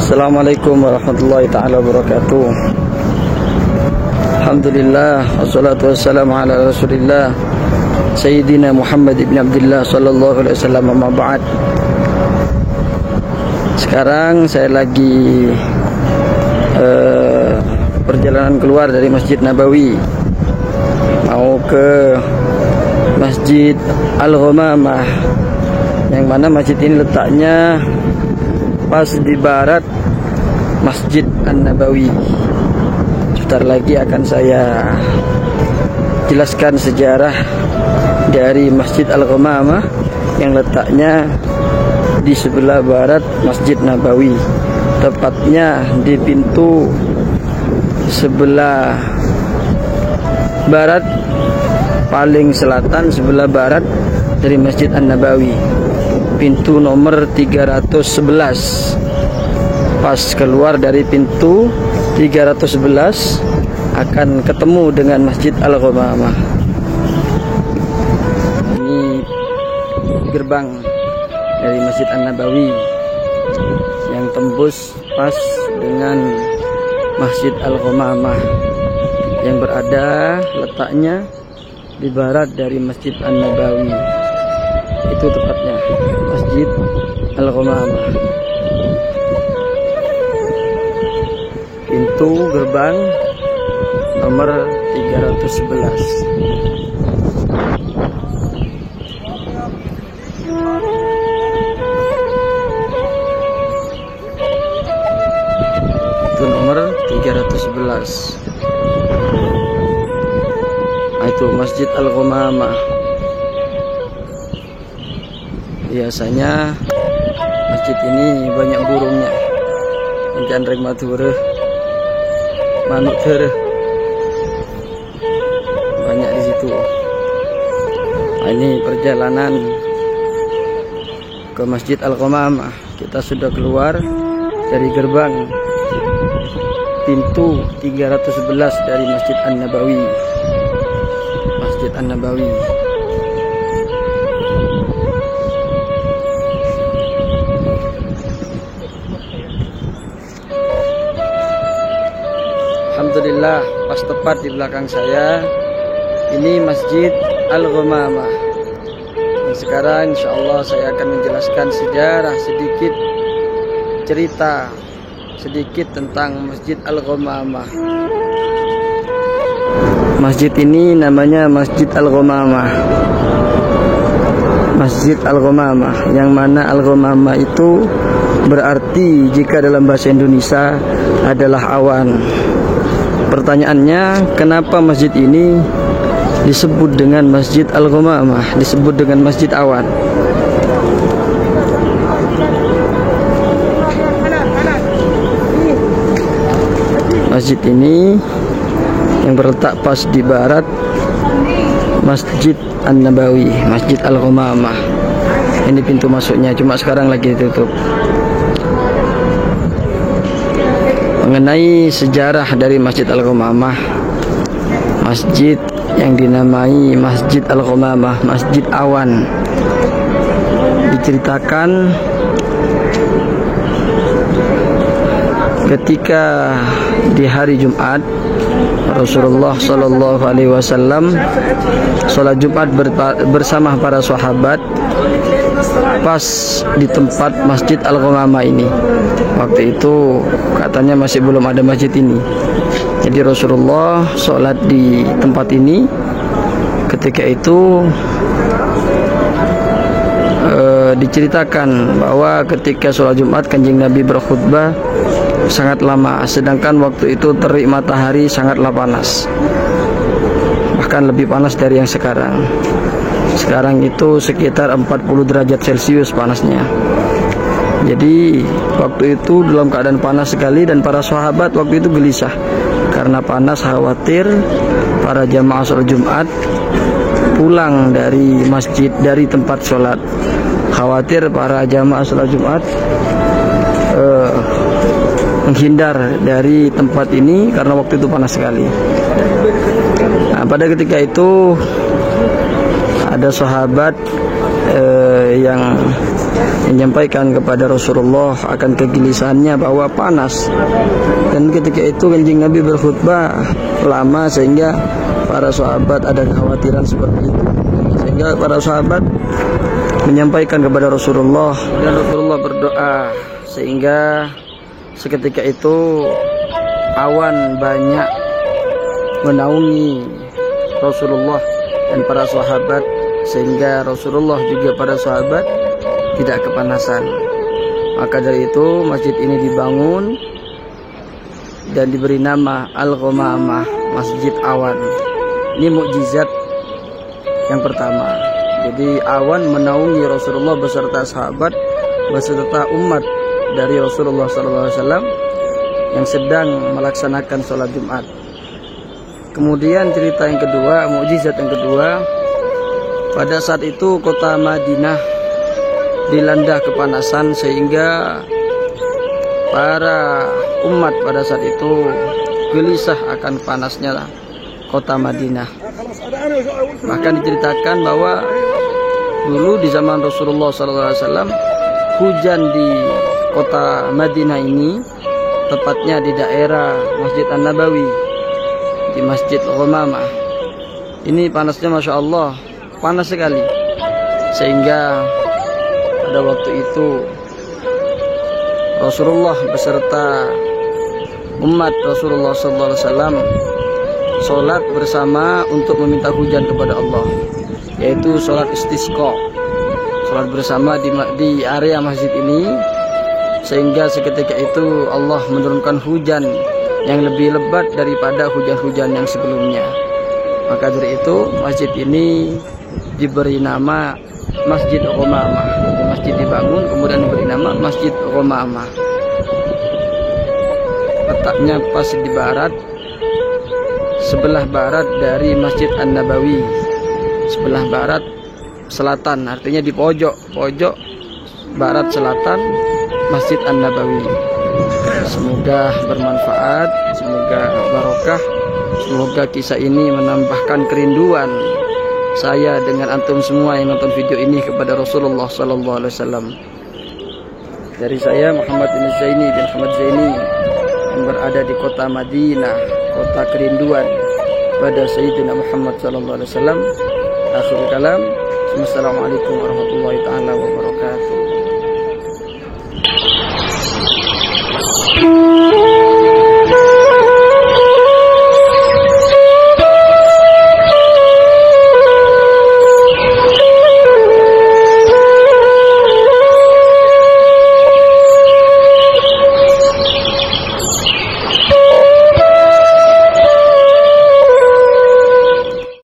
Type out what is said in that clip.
Assalamualaikum warahmatullahi ta'ala wabarakatuh. Alhamdulillah, wassalatu wassalamu ala rasulillah Sayyidina Muhammad ibn Abdullah sallallahu alaihi wasallam, amma ba'd. Sekarang saya lagi perjalanan keluar dari Masjid Nabawi, mau ke Masjid Al-Ghamamah, yang mana masjid ini letaknya pas di barat Masjid An-Nabawi. Sebentar lagi akan saya jelaskan sejarah dari Masjid Al-Ghamamah yang letaknya di sebelah barat Masjid Nabawi, tepatnya di pintu sebelah barat paling selatan, sebelah barat dari Masjid An-Nabawi, pintu nomor 311. Pas keluar dari pintu 311 akan ketemu dengan Masjid Al-Ghamamah. Ini gerbang dari Masjid An-Nabawi yang tembus pas dengan Masjid Al-Ghamamah yang berada letaknya di barat dari Masjid An-Nabawi. Itu tepatnya Masjid Al-Ghamamah. Pintu gerbang nomor 311. Itu nomor 311. Nah, itu Masjid Al-Ghamamah. Biasanya masjid ini banyak burungnya, jandreng mature, manuk tere, banyak di situ. Nah, ini perjalanan ke Masjid Al-Ghamamah. Kita sudah keluar dari gerbang pintu 311 dari Masjid An-Nabawi. Masjid An-Nabawi. Alhamdulillah, pas tepat di belakang saya ini Masjid Al-Ghamamah. Dan sekarang insya Allah saya akan menjelaskan sejarah sedikit, cerita sedikit tentang Masjid Al-Ghamamah. Masjid ini namanya Masjid Al-Ghamamah. Masjid Al-Ghamamah, yang mana Al-Ghamamah itu berarti jika dalam bahasa Indonesia adalah awan. Pertanyaannya, kenapa masjid ini disebut dengan Masjid Al-Ghamamah, disebut dengan Masjid Awan? Masjid ini yang berletak pas di barat Masjid An-Nabawi, Masjid Al-Ghamamah. Ini pintu masuknya, cuma sekarang lagi ditutup. Mengenai sejarah dari Masjid Al-Ghamamah, masjid yang dinamai Masjid Al-Ghamamah, Masjid Awan, diceritakan ketika di hari Jumat Rasulullah Shallallahu Alaihi Wasallam sholat Jumat bersama para sahabat pas di tempat Masjid Al-Ghamamah ini. Waktu itu katanya masih belum ada masjid ini. Jadi Rasulullah sholat di tempat ini. Ketika itu diceritakan bahwa ketika sholat Jumat Kanjeng Nabi berkhutbah sangat lama, sedangkan waktu itu terik matahari sangatlah panas, bahkan lebih panas dari yang sekarang. Sekarang itu sekitar 40 derajat Celcius panasnya. Jadi waktu itu dalam keadaan panas sekali, dan para sahabat waktu itu gelisah karena panas, khawatir para jamaah sholat Jumat pulang dari masjid, dari tempat sholat. Khawatir para jamaah sholat Jumat menghindar dari tempat ini karena waktu itu panas sekali. Nah, pada ketika itu ada sahabat yang menyampaikan kepada Rasulullah akan kegelisahannya bahwa panas, dan ketika itu Kanjeng Nabi berkhutbah lama sehingga para sahabat ada kekhawatiran seperti itu, sehingga para sahabat menyampaikan kepada Rasulullah, dan Rasulullah berdoa sehingga seketika itu awan banyak menaungi Rasulullah dan para sahabat, sehingga Rasulullah juga para sahabat tidak kepanasan. Maka dari itu masjid ini dibangun dan diberi nama Al-Ghamamah, Masjid Awan. Ini mukjizat yang pertama. Jadi awan menaungi Rasulullah beserta sahabat beserta umat dari Rasulullah SAW yang sedang melaksanakan sholat Jumat. Kemudian cerita yang kedua, mukjizat yang kedua, pada saat itu kota Madinah dilanda kepanasan sehingga para umat pada saat itu gelisah akan panasnya kota Madinah. Bahkan diceritakan bahwa dulu di zaman Rasulullah SAW hujan di kota Madinah ini, tepatnya di daerah Masjid An-Nabawi, di Masjid Al-Ghamamah. Ini panasnya Masya Allah, panas sekali, sehingga pada waktu itu Rasulullah beserta umat Rasulullah SAW sholat bersama untuk meminta hujan kepada Allah, yaitu sholat istisqa, sholat bersama di area masjid ini, sehingga seketika itu Allah menurunkan hujan yang lebih lebat daripada hujan-hujan yang sebelumnya. Maka dari itu masjid ini diberi nama Masjid Ghamamah. Masjid dibangun kemudian diberi nama Masjid Ghamamah. Letaknya pas di barat, sebelah barat dari Masjid An-Nabawi, sebelah barat selatan, artinya di pojok barat selatan Masjid An-Nabawi. Semoga bermanfaat, semoga barokah, semoga kisah ini menambahkan kerinduan saya dengan antum semua yang nonton video ini kepada Rasulullah SAW. Dari saya Muhammad bin Zaini bin Ahmad Zaini yang berada di kota Madinah, kota kerinduan pada Sayyidina Muhammad SAW. Akhirul kalam. Wassalamualaikum warahmatullahi taala wabarakatuh.